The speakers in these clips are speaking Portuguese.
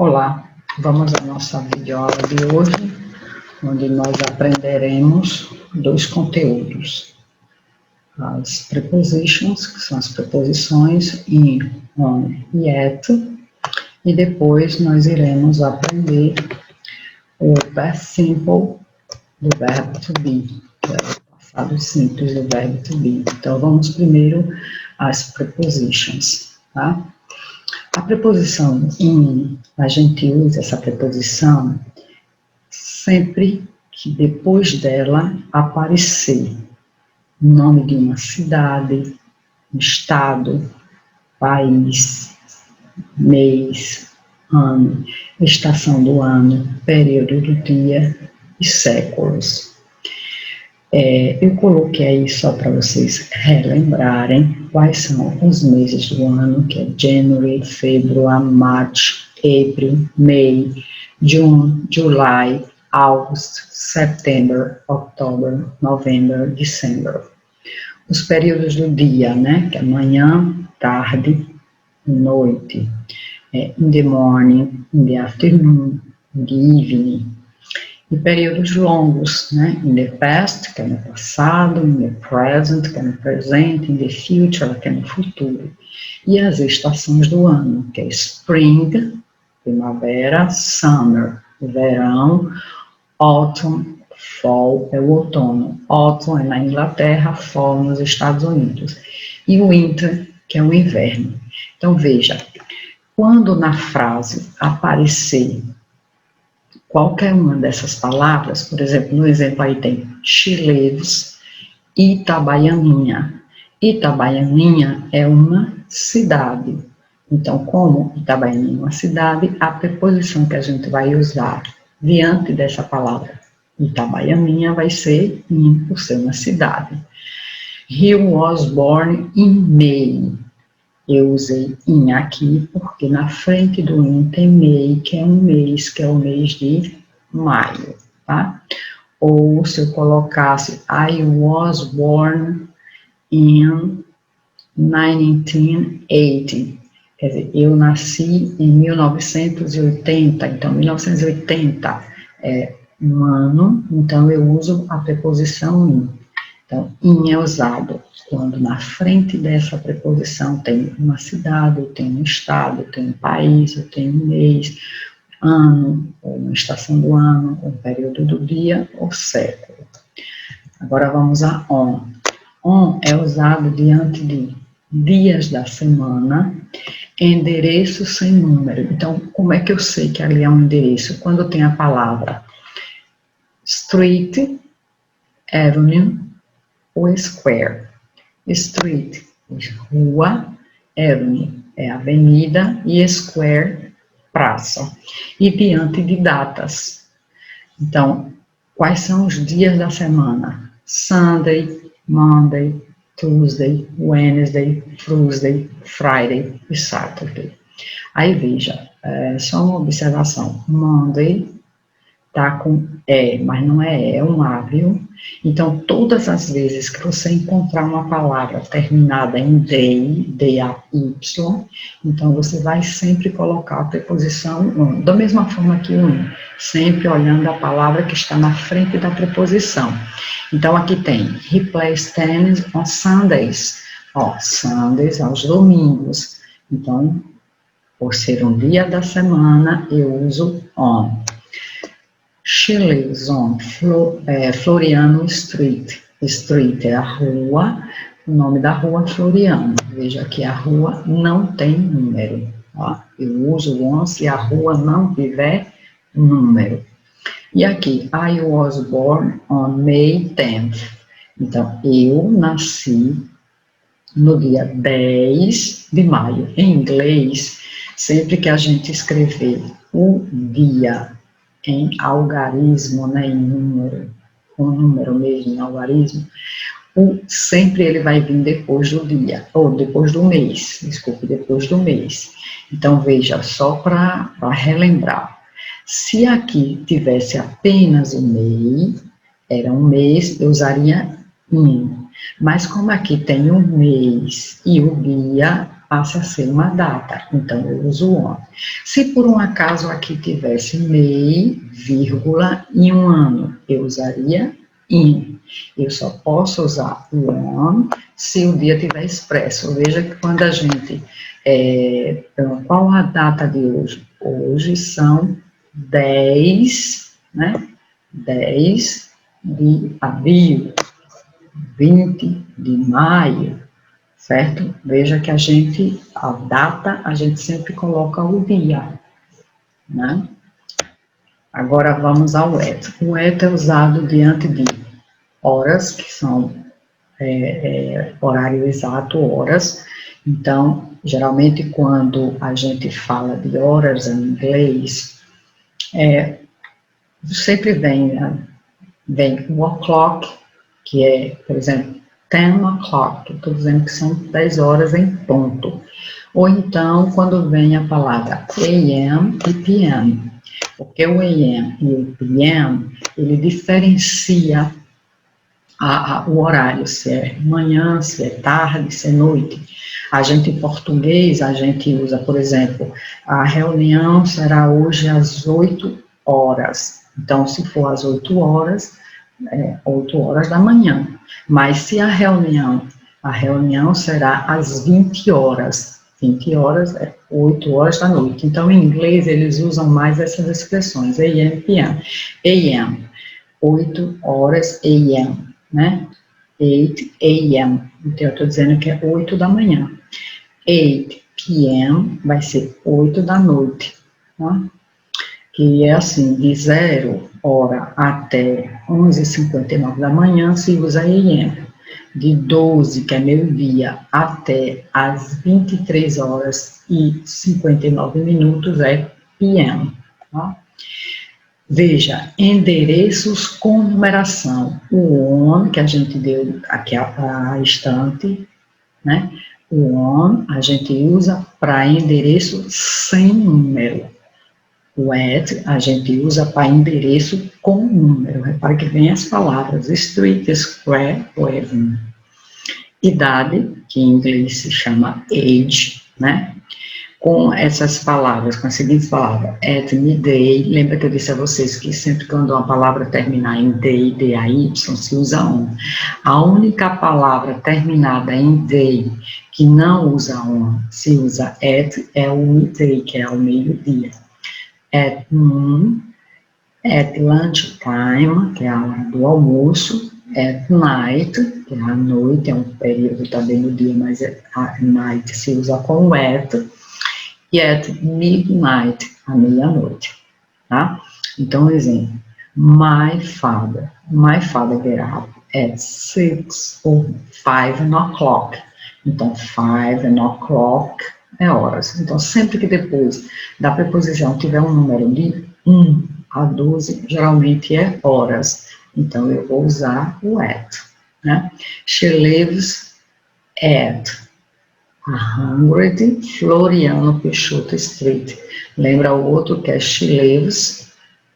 Olá, vamos à nossa videoaula de hoje, onde nós aprenderemos dois conteúdos. As prepositions, que são as preposições in, on e at, e depois nós iremos aprender o past simple do verbo to be, que é o passado simples do verbo to be. Então, vamos primeiro às prepositions, tá? A preposição in, a gente usa essa preposição sempre que depois dela aparecer o nome de uma cidade, um estado, país, mês, ano, estação do ano, período do dia e séculos. Eu coloquei aí só para vocês relembrarem quais são os meses do ano, que é January, February, March, April, May, June, July, August, September, October, November, December. Os períodos do dia, né, que é manhã, tarde, noite, in the morning, in the afternoon, in the evening. E períodos longos, né? In the past, que é no passado, in the present, que é no presente, in the future, que é no futuro. E as estações do ano, que é spring, primavera, summer, verão, autumn, fall, é o outono. Autumn é na Inglaterra, fall nos Estados Unidos. E winter, que é o inverno. Então, veja, quando na frase aparecer qualquer uma dessas palavras, por exemplo, no exemplo aí tem she lives, Itabaianinha. Itabaianinha é uma cidade. Então, como Itabaianinha é uma cidade, a preposição que a gente vai usar diante dessa palavra Itabaianinha vai ser in, por ser uma cidade. He was born in May. Eu usei in aqui porque na frente do in tem May, que é um mês, que é o mês de maio, tá? Ou se eu colocasse I was born in 1980, quer dizer, eu nasci em 1980, então 1980 é um ano, então eu uso a preposição in. Então, in é usado quando na frente dessa preposição tem uma cidade, tem um estado, tem um país, tem um mês, ano, ou uma estação do ano, um período do dia ou século. Agora vamos a on. On é usado diante de dias da semana, endereço sem número. Então, como é que eu sei que ali é um endereço? Quando tem a palavra street, avenue, ou square. Street, rua, avenue, é avenida, e square, praça. E diante de datas. Então, quais são os dias da semana? Sunday, Monday, Tuesday, Wednesday, Thursday, Friday e Saturday. Aí veja, só uma observação. Monday tá com mas não é um A, viu? Então, todas as vezes que você encontrar uma palavra terminada em day, D-A-Y, então você vai sempre colocar a preposição on, da mesma forma que o in, sempre olhando a palavra que está na frente da preposição. Então, aqui tem, he plays tennis on Sundays. Ó, Sundays aos domingos. Então, por ser um dia da semana, eu uso on. She lives on Floriano Street. Street é a rua, o nome da rua Floriano. Veja que a rua não tem número. Ó. Eu uso on se a rua não tiver número. E aqui, I was born on May 10th. Então, eu nasci no dia 10 de maio. Em inglês, sempre que a gente escrever o dia em algarismo, né, em número, com número mesmo em algarismo, sempre ele vai vir depois do dia, ou depois do mês, desculpe, depois do mês. Então, veja, só para relembrar, se aqui tivesse apenas o mês, era um mês, eu usaria in, mas como aqui tem o mês e o dia, passa a ser uma data, então eu uso on. Se por um acaso aqui tivesse may, vírgula, e um ano, eu usaria in. Eu só posso usar o on se o dia estiver expresso. Veja que quando a gente... qual a data de hoje? Hoje são 10, né? 10 de abril, 20 de maio, certo? Veja que a data, a gente sempre coloca o dia, né? Agora vamos ao at. O at é usado diante de horas, que são horário exato, horas. Então, geralmente quando a gente fala de horas em inglês, sempre vem o o'clock, que é, por exemplo, 10 o'clock, estou dizendo que são 10 horas em ponto. Ou então, quando vem a palavra AM e PM, porque o AM e o PM, ele diferencia o horário, se é manhã, se é tarde, se é noite. A gente, em português, a gente usa, por exemplo, a reunião será hoje às 8 horas. Então, se for às 8 horas, 8 horas da manhã. Mas se a reunião será às 20 horas. 20 horas é 8 horas da noite. Então, em inglês, eles usam mais essas expressões, AM, PM. AM, 8 horas, AM, né? 8 AM. Então, eu estou dizendo que é 8 da manhã. 8 PM vai ser 8 da noite, tá? Que é assim, de 0 hora até 11h59 da manhã se usa AM. De 12, que é meio-dia, até as 23 horas e 59 minutos é PM, tá? Veja, endereços com numeração. O on, que a gente deu aqui a instante, né? O on a gente usa para endereço sem número. O at a gente usa para endereço com número. Repare que vem as palavras street, square, avenue. Idade, que em inglês se chama age, né? Com essas palavras, com as seguintes palavras, at midday, lembra que eu disse a vocês que sempre quando uma palavra terminar em day, D-A-Y, se usa on. A única palavra terminada em day que não usa on, se usa at, é o midday, que é o meio-dia. At noon, at lunchtime, que é a hora do almoço, at night, que é a noite, é um período também do dia, mas a night se usa com at, e at midnight, à meia-noite, tá? Então, exemplo, my father get up at 6 or 5 o'clock. Então, 5 o'clock é horas. Então, sempre que depois da preposição tiver um número de 1 a 12, geralmente é horas. Então, eu vou usar o at, né? She lives at 100 Floriano Peixoto Street. Lembra o outro que é She lives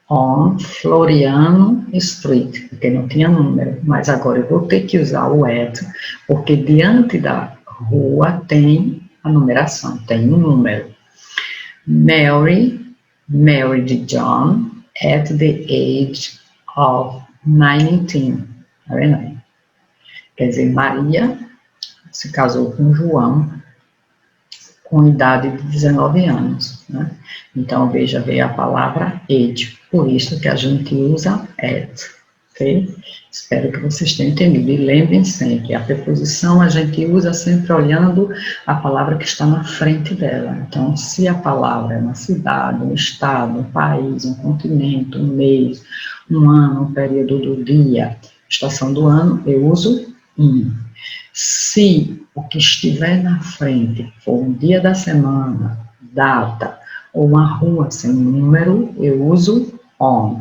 on Floriano Street, porque não tinha número, mas agora eu vou ter que usar o at, porque diante da rua tem a numeração, tem um número. Mary married John at the age of 19. Tá vendo aí? Quer dizer, Maria se casou com João com idade de 19 anos, né? Então, veja, veio a palavra age, por isso que a gente usa at, ok? Espero que vocês tenham entendido. E lembrem sempre, a preposição a gente usa sempre olhando a palavra que está na frente dela. Então, se a palavra é uma cidade, um estado, um país, um continente, um mês, um ano, um período do dia, estação do ano, eu uso in. Se o que estiver na frente for um dia da semana, data, ou uma rua sem número, eu uso on.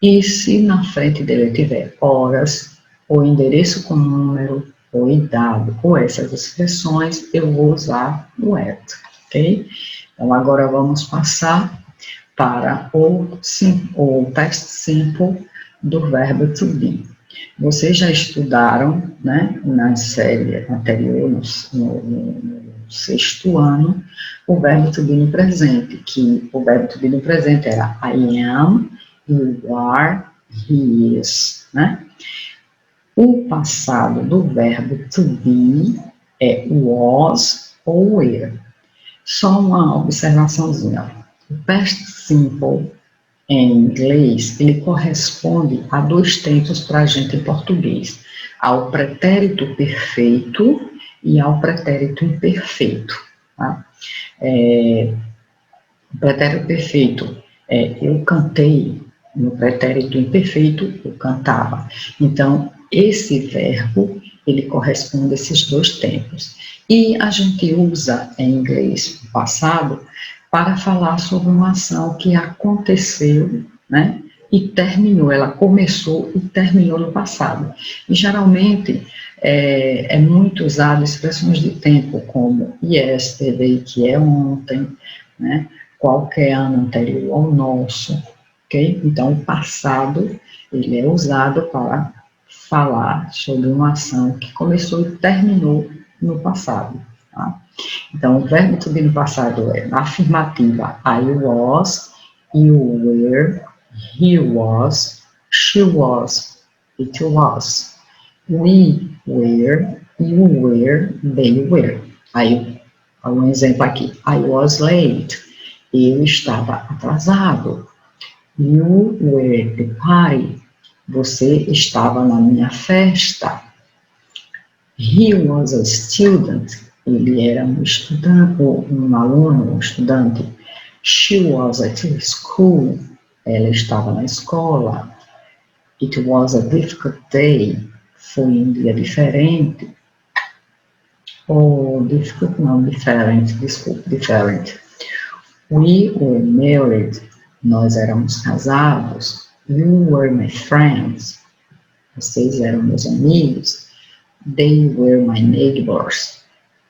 E se na frente dele tiver horas, ou endereço com número, ou idade, ou essas expressões, eu vou usar o at, ok? Então, agora vamos passar para o past simple do verbo to be. Vocês já estudaram, né, na série anterior, nos sexto ano, o verbo to be no presente, que o verbo to be no presente era I am, you are, he is, né? O passado do verbo to be é was ou were. Só uma observaçãozinha. O past simple em inglês, ele corresponde a dois tempos para a gente em português, ao pretérito perfeito e ao pretérito imperfeito. Tá? O pretérito perfeito é eu cantei, no pretérito imperfeito eu cantava. Então, esse verbo, ele corresponde a esses dois tempos. E a gente usa em inglês o passado para falar sobre uma ação que aconteceu, né? E terminou, ela começou e terminou no passado. E geralmente é muito usado expressões de tempo como yesterday, que é ontem, né? Qualquer ano anterior ao nosso, ok? Então, o passado, ele é usado para falar sobre uma ação que começou e terminou no passado, tá? Então, o verbo to be no passado é na afirmativa I was, you were, he was, she was, it was, we were, you were, they were. Aí, um exemplo aqui, I was late, eu estava atrasado. You were at the party, você estava na minha festa. He was a student, ele era um estudante, um aluno, um estudante. She was at school, ela estava na escola. It was a difficult day, foi um dia diferente. Oh, difficult não, diferente, desculpa, diferente. We were married, nós éramos casados. You were my friends, vocês eram meus amigos. They were my neighbors,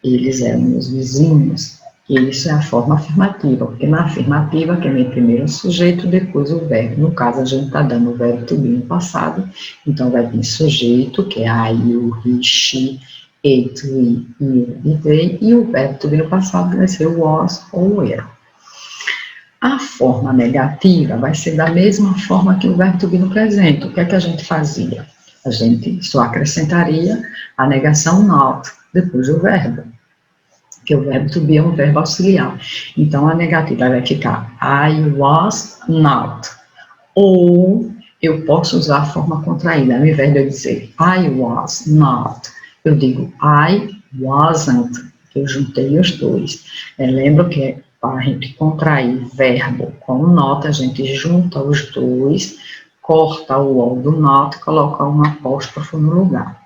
eles eram meus vizinhos. E isso é a forma afirmativa, porque na afirmativa quem vem primeiro é o sujeito, depois o verbo. No caso, a gente está dando o verbo to be no passado, então vai vir sujeito, que é I, you, he, she, it, we, you e they, e o verbo to be no passado vai ser was ou were. A forma negativa vai ser da mesma forma que o verbo to be no presente. O que é que a gente fazia? A gente só acrescentaria a negação not depois do verbo, que o verbo to be é um verbo auxiliar. Então, a negativa vai ficar I was not. Ou eu posso usar a forma contraída. Ao invés de eu dizer I was not, eu digo I wasn't. Eu juntei os dois. Lembra que para a gente contrair verbo com not, a gente junta os dois, corta o O do not, coloca um apóstrofo no lugar.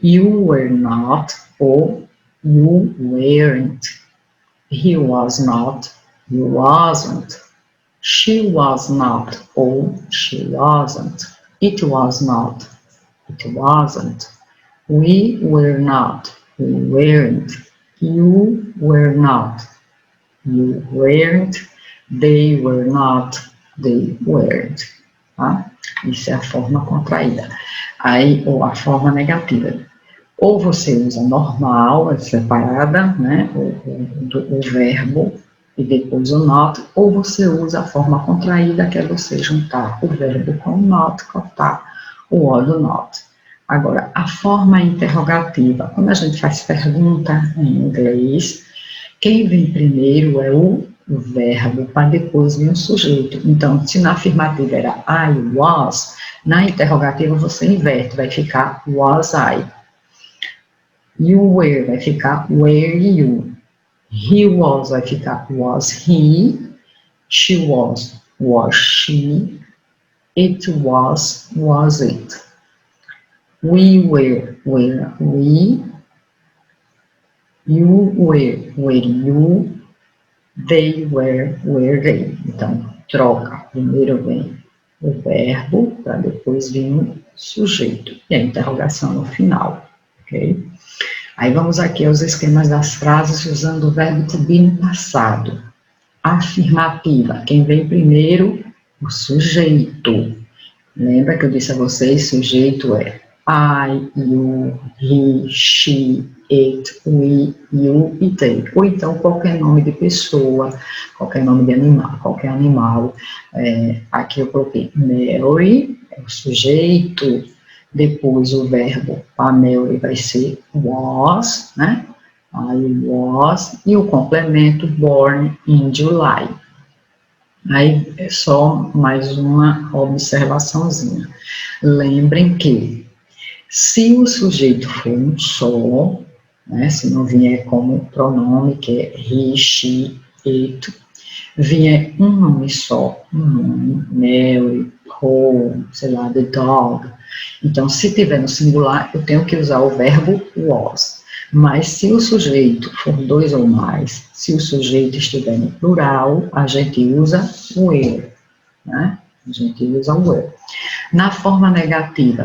You were not ou you weren't. He was not, you wasn't. She was not ou she wasn't. It was not, it wasn't. We were not, we weren't. You were not, you weren't. They were not, they weren't. Tá? Isso é a forma contraída. Aí, ou a forma negativa. Ou você usa normal, separada, né, o verbo, e depois o not, ou você usa a forma contraída, que é você juntar o verbo com o not, cortar o O do not. Agora, a forma interrogativa, quando a gente faz pergunta em inglês, quem vem primeiro é o verbo, para depois vir o sujeito. Então, se na afirmativa era I was, na interrogativa você inverte, vai ficar was I. You were vai ficar were you. He was vai ficar was he. She was she. It was it. We were we. You were you. They were they. Então, troca. Primeiro vem o verbo, para depois vir o sujeito. E a interrogação no final, ok? Aí vamos aqui aos esquemas das frases usando o verbo to be no passado. Afirmativa. Quem vem primeiro? O sujeito. Lembra que eu disse a vocês, sujeito é I, you, he, she, it, we, you e they. Ou então qualquer nome de pessoa, qualquer nome de animal, qualquer animal. Aqui eu coloquei Mary, é o sujeito, depois o verbo para Mary vai ser was, né? Aí was, e o complemento born in July. Aí é só mais uma observaçãozinha. Lembrem que se o sujeito for um só, né, se não vier como pronome, que é he, she, it, vier um nome só, um nome, Mary, Paul, sei lá, the dog. Então, se tiver no singular, eu tenho que usar o verbo was. Mas se o sujeito for dois ou mais, se o sujeito estiver no plural, a gente usa o were, né? A gente usa o were. Na forma negativa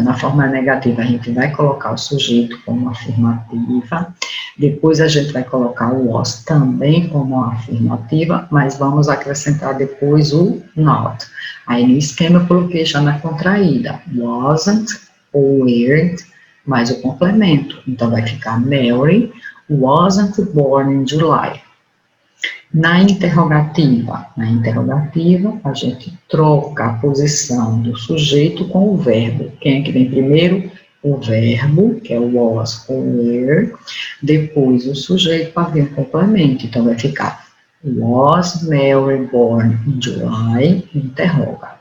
a gente vai colocar o sujeito como afirmativa, depois a gente vai colocar o was também como afirmativa, mas vamos acrescentar depois o not. Aí no esquema eu coloquei já na contraída, wasn't ou weren't, mais o complemento. Então vai ficar Mary wasn't born in July. Na interrogativa a gente troca a posição do sujeito com o verbo. Quem é que vem primeiro? O verbo, que é o was ou were, depois o sujeito para vir o complemento. Então vai ficar was Mary born in July? Interroga.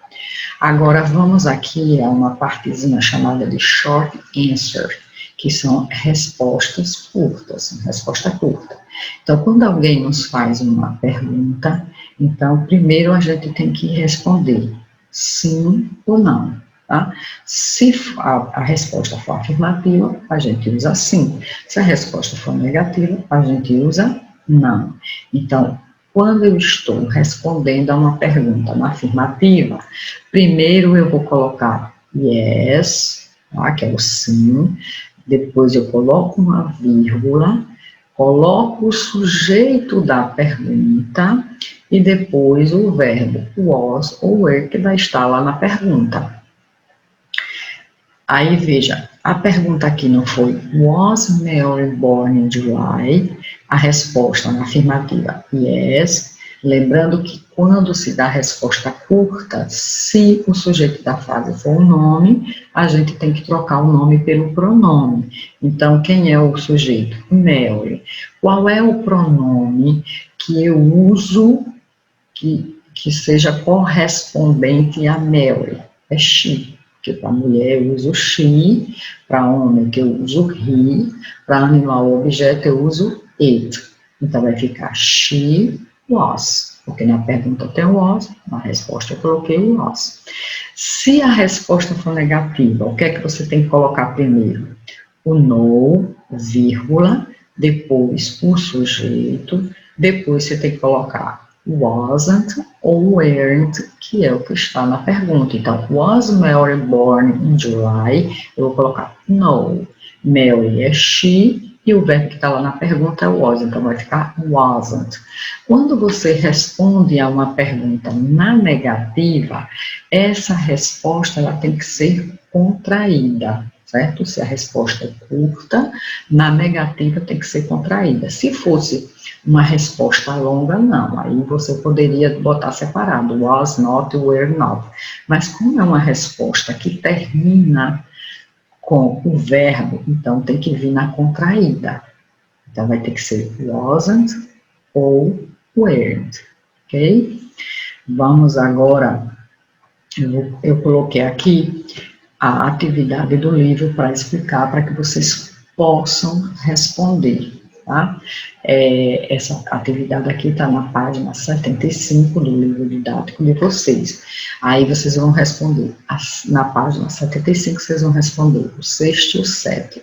Agora vamos aqui a uma partezinha chamada de short answer, que são respostas curtas, resposta curta. Então, quando alguém nos faz uma pergunta, então, primeiro a gente tem que responder sim ou não, tá? Se a resposta for afirmativa, a gente usa sim. Se a resposta for negativa, a gente usa não. Então, quando eu estou respondendo a uma pergunta na afirmativa, primeiro eu vou colocar yes, tá? Que é o sim, depois eu coloco uma vírgula, coloco o sujeito da pergunta e depois o verbo was ou were que vai estar lá na pergunta. Aí veja, a pergunta aqui não foi was Mary born in July? A resposta na afirmativa yes. Lembrando que quando se dá resposta curta, se o sujeito da frase for um nome, a gente tem que trocar o nome pelo pronome. Então, quem é o sujeito? Mary. Qual é o pronome que eu uso que seja correspondente a Mary? É she. Porque para mulher eu uso she, para homem que eu uso he, para animal ou objeto eu uso it. Então, vai ficar she was, porque na pergunta tem was, na resposta eu coloquei was. Se a resposta for negativa, o que é que você tem que colocar primeiro? O no, vírgula, depois o sujeito, depois você tem que colocar wasn't ou weren't, que é o que está na pergunta. Então, was Mary born in July? Eu vou colocar no. Mary é she, e o verbo que está lá na pergunta é was, então vai ficar wasn't. Quando você responde a uma pergunta na negativa, essa resposta ela tem que ser contraída, certo? Se a resposta é curta, na negativa tem que ser contraída. Se fosse uma resposta longa, não, aí você poderia botar separado, was not, were not. Mas como é uma resposta que termina com o verbo, então tem que vir na contraída. Então vai ter que ser wasn't ou weren't, ok? Vamos agora, eu coloquei aqui a atividade do livro para explicar, para que vocês possam responder, tá? Essa atividade aqui está na página 75 do livro didático de vocês. Aí vocês vão responder, na página 75 vocês vão responder o sexto e o sétimo.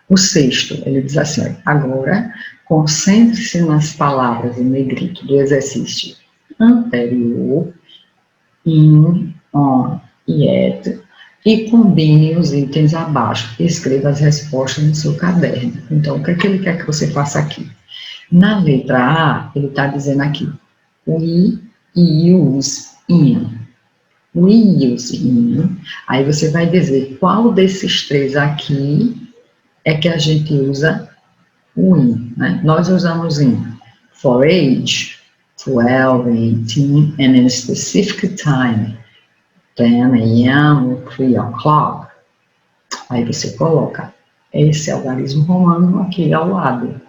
O sexto, ele diz assim, agora, concentre-se nas palavras em negrito do exercício anterior, in, on e at, e combine os itens abaixo. Escreva as respostas no seu caderno. Então, o que é que ele quer que você faça aqui? Na letra A, ele está dizendo aqui, we use in. We use in. Aí você vai dizer qual desses três aqui é que a gente usa o in, né? Nós usamos in for age, 12, 18, and in a specific time, 10 a.m. or 3 o'clock. Aí você coloca esse algarismo romano aqui ao lado.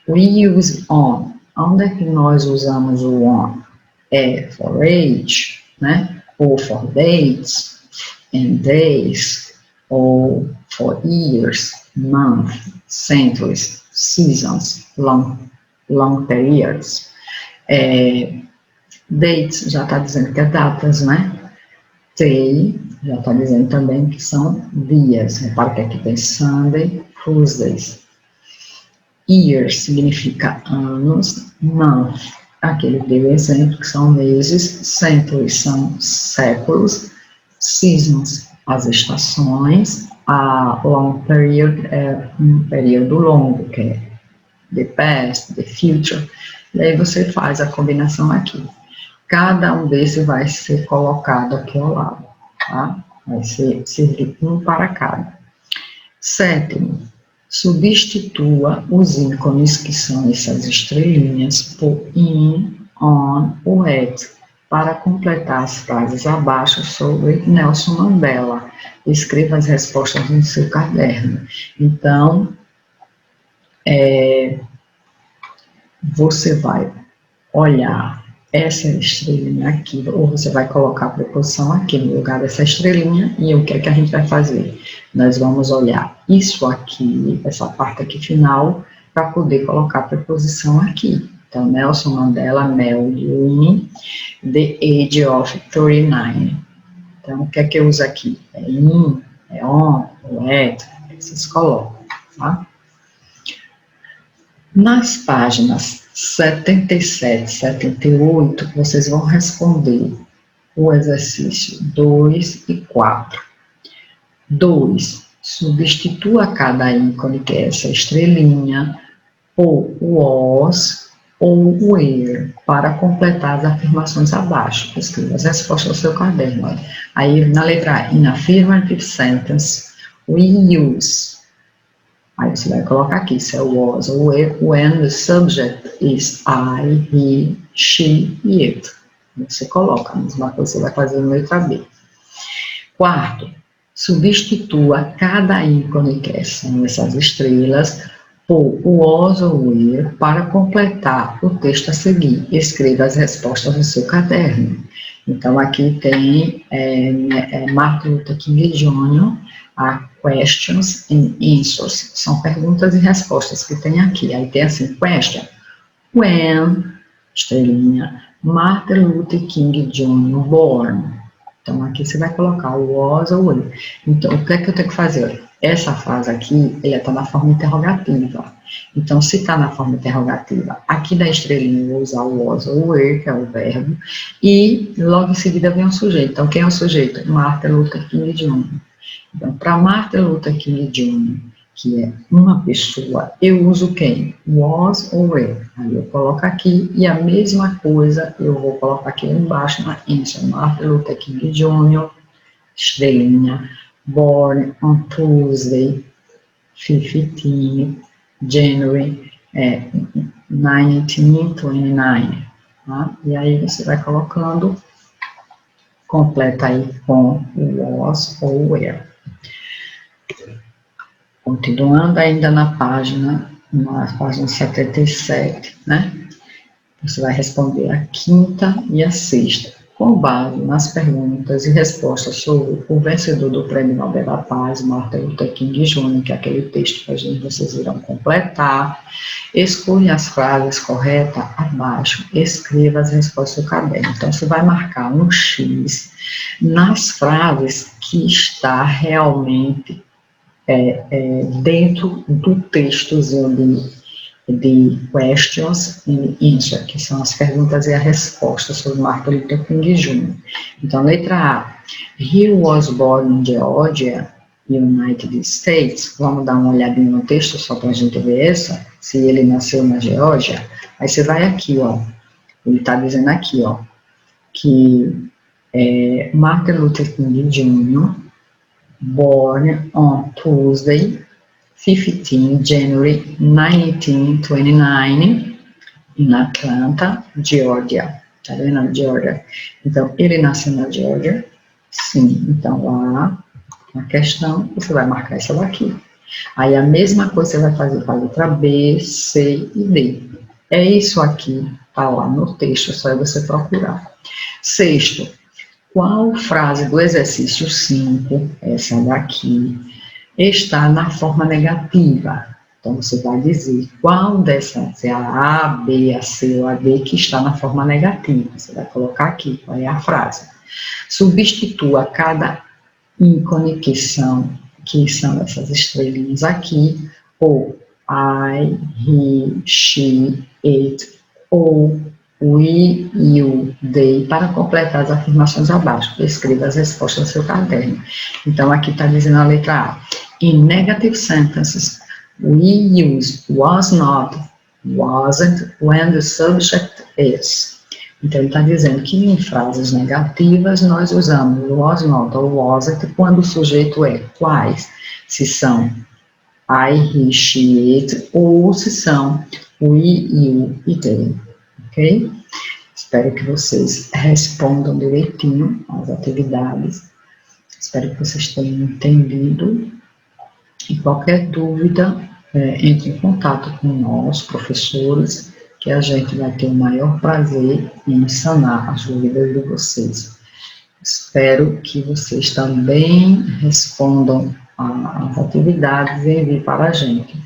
We use on. Onde é que nós usamos o on? É for age, né? Ou for dates and days, ou for years, month, centuries, seasons, long periods. Dates já está dizendo que é datas, né? Day já está dizendo também que são dias. Repara que aqui tem Sunday, Tuesdays. Years significa anos, month, aquele que deu exemplo, que são meses, centuries são séculos, seasons, as estações, a long period é um período longo, que é the past, the future, e aí você faz a combinação aqui. Cada um desses vai ser colocado aqui ao lado, tá? Vai ser servir um para cada. Sétimo, substitua os ícones, que são essas estrelinhas, por in, on ou at, para completar as frases abaixo sobre Nelson Mandela. Escreva as respostas no seu caderno. Então, você vai olhar essa estrelinha aqui, ou você vai colocar a preposição aqui no lugar dessa estrelinha, e o que é que a gente vai fazer? Nós vamos olhar isso aqui, essa parte aqui final, para poder colocar a preposição aqui. Então, Nelson Mandela married the age of 39. Então, o que é que eu uso aqui? É in, é on, é at, vocês colocam, tá? Nas páginas 77 e 78, vocês vão responder o exercício 2 e 4. 2. Substitua cada ícone, que é essa estrelinha, por was ou were, para completar as afirmações abaixo. Escreva as respostas no seu caderno. Olha. Aí, na letra A, in affirmative sentence, we use. Aí você vai colocar aqui, se é was ou were, when the subject is I, he, she, it. Você coloca a mesma coisa que você vai fazer na letra B. 4. Substitua cada ícone, que são essas estrelas, por was ou were, para completar o texto a seguir. Escreva as respostas no seu caderno. Então, aqui tem Martin Luther King Jr., a questions and answers, são perguntas e respostas que tem aqui. Aí tem assim, question, when, estrelinha, Martin Luther King Jr. born. Então, aqui você vai colocar o was ou were. Então, o que é que eu tenho que fazer? Essa frase aqui, ela está na forma interrogativa. Então, se está na forma interrogativa, aqui da estrelinha eu vou usar o was ou were, que é o verbo, e logo em seguida vem o sujeito. Então, quem é o sujeito? Martin Luther King Jr. Então, para Martin Luther King Jr., que é uma pessoa, eu uso quem? Was ou were. Aí eu coloco aqui, e a mesma coisa eu vou colocar aqui embaixo na answer. Martin Luther King Jr., estrelinha, born on Tuesday, 15 January 1929. Tá? E aí você vai colocando, completa aí com was ou were. Continuando ainda na página 77, né? Você vai responder a quinta e a sexta, com base nas perguntas e respostas sobre o vencedor do Prêmio Nobel da Paz, Martin Luther King Jr., que é aquele texto que vocês irão completar. Escolha as frases corretas abaixo, escreva as respostas do caderno. Então, você vai marcar um X nas frases que está realmente dentro do textozinho de questions and answers, que são as perguntas e a resposta sobre Martin Luther King Jr. Então, letra A, he was born in Georgia, United States. Vamos dar uma olhadinha no texto só para a gente ver se ele nasceu na Geórgia. Aí você vai aqui, ó, ele está dizendo aqui, ó, que Martin Luther King Jr., born on Tuesday, 15 January 1929, em Atlanta, Georgia. Tá vendo? Georgia. Então, ele nasceu na Georgia? Sim. Então, lá, na questão, você vai marcar essa daqui. Aí, a mesma coisa você vai fazer para a letra B, C e D. É isso aqui, tá lá no texto, é só você procurar. Sexto, qual frase do exercício 5, essa daqui, está na forma negativa? Então, você vai dizer qual dessas, se é a B, a C ou a D, que está na forma negativa. Você vai colocar aqui, qual é a frase. Substitua cada ícone que são essas estrelinhas aqui, ou I, he, she, it, ou we, you, they, para completar as afirmações abaixo. Escreva as respostas no seu caderno. Então, aqui está dizendo a letra A. In negative sentences, we use was not, wasn't, when the subject is. Então, ele está dizendo que em frases negativas nós usamos was not ou wasn't quando o sujeito é quais? Se são I, he, she, it, ou se são we, you e they, ok? Espero que vocês respondam direitinho às atividades. Espero que vocês tenham entendido. E qualquer dúvida, entre em contato com nós, professores, que a gente vai ter o maior prazer em sanar as dúvidas de vocês. Espero que vocês também respondam às atividades e enviem para a gente,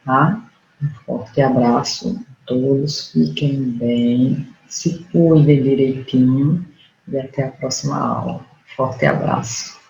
tá? Um forte abraço a todos, fiquem bem, se cuidem direitinho e até a próxima aula. Forte abraço.